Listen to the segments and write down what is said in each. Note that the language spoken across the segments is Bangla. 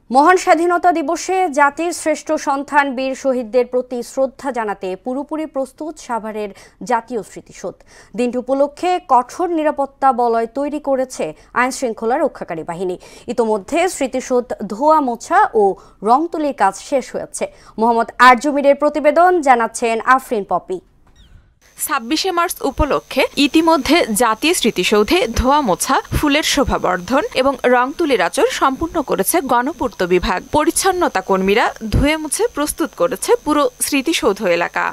মহান স্বাধীনতা দিবসে জাতির শ্রেষ্ঠ সন্তান বীর শহীদদের প্রতি শ্রদ্ধা জানাতে পুরোপুরি প্রস্তুত সাভারের জাতীয় স্মৃতিসৌধ। দিনটি উপলক্ষে কঠোর নিরাপত্তা বলয় তৈরি করেছে আইনশৃঙ্খলা রক্ষাকারী বাহিনী। ইতোমধ্যে স্মৃতিসৌধ ধোয়া মোছা ও রং তুলির কাজ শেষ হয়েছে। মোহাম্মদ আরজুমিরের প্রতিবেদন, জানাচ্ছেন আফরিন পপি। ২৬শে মার্চ উপলক্ষে ইতিমধ্যে জাতীয় স্মৃতিসৌধে ধোয়া মোছা, ফুলের শোভাবর্ধন এবং রং তুলির আচর সম্পূর্ণ করেছে গণপূর্ত বিভাগ। পরিচ্ছন্নতা কর্মীরা ধুয়ে মুছে প্রস্তুত করেছে পুরো স্মৃতিসৌধ এলাকা।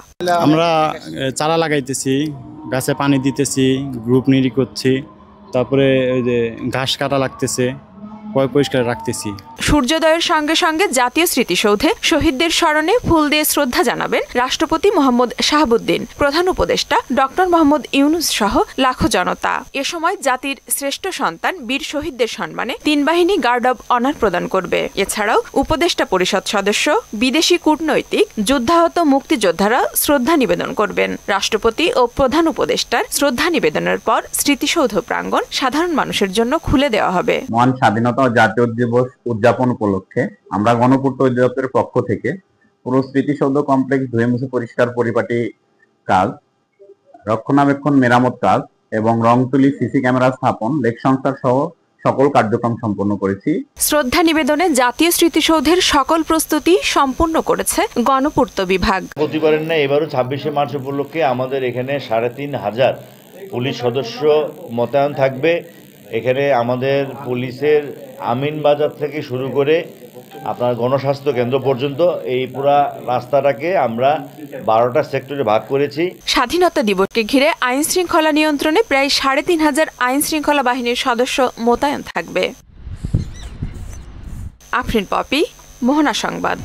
আমরা চারা লাগাইতেছি, গাছে পানি দিতেছি, গ্রুপ নিরি করছি, তারপরে ওই যে ঘাস কাটা লাগতেছে, পরিষ্কার রাখতেছি। সূর্যোদয়ের সঙ্গে সঙ্গে জাতীয় স্মৃতিসৌধে শহীদদের স্মরণে ফুল দিয়ে শ্রদ্ধা জানাবেন রাষ্ট্রপতি মোহাম্মদ শাহাবুদ্দিন, প্রধান উপদেষ্টা ডক্টর মোহাম্মদ ইউনুস সহ লাখো জনতা। এ সময় জাতির শ্রেষ্ঠ সন্তান বীর শহীদদের সম্মানে ৩ বাহিনী গার্ড অব অনার প্রদান করবে। এছাড়াও উপদেষ্টা পরিষদ সদস্য, বিদেশি কূটনৈতিক, যুদ্ধাহত মুক্তিযোদ্ধারা শ্রদ্ধা নিবেদন করবেন। রাষ্ট্রপতি ও প্রধান উপদেষ্টার শ্রদ্ধা নিবেদনের পর স্মৃতিসৌধ প্রাঙ্গণ সাধারণ মানুষের জন্য খুলে দেওয়া হবে। মহান স্বাধীনতা ও জাতীয় দিবস উদযাপন উপলক্ষে আমরা গণপূর্ত অধিদপ্তরের পক্ষ থেকে পুরো স্মৃতিসৌধ কমপ্লেক্স ধুয়ে মুছে পরিষ্কার পরিপাটি কাজ, রক্ষণাবেক্ষণ, মেরামত কাজ এবং রং তুলি, সিসি ক্যামেরা স্থাপন, লেক সংস্কার সহ সকল কার্যক্রম সম্পন্ন করেছি। শ্রদ্ধা নিবেদনে জাতীয় স্মৃতিসৌধের সকল প্রস্তুতি সম্পূর্ণ করেছে গণপূর্ত বিভাগ। প্রতিবারের না এবারও ২৬শে মার্চ উপলক্ষে আমাদের এখানে ৩,৫০০ পুলিশ সদস্য মোতায়েন থাকবে। এখানে আমাদের পুলিশের আমিন বাজার থেকে শুরু করে আপনার গণস্বাস্থ্য কেন্দ্র পর্যন্ত এই পুরা রাস্তাটাকে আমরা ১২টা সেক্টরে ভাগ করেছি। স্বাধীনতা দিবসকে ঘিরে আইন শৃঙ্খলা নিয়ন্ত্রণে প্রায় ৩৫০০ আইন শৃঙ্খলা বাহিনীর সদস্য মোতায়েন থাকবে। আফরিন পপি, মোহনা সংবাদ।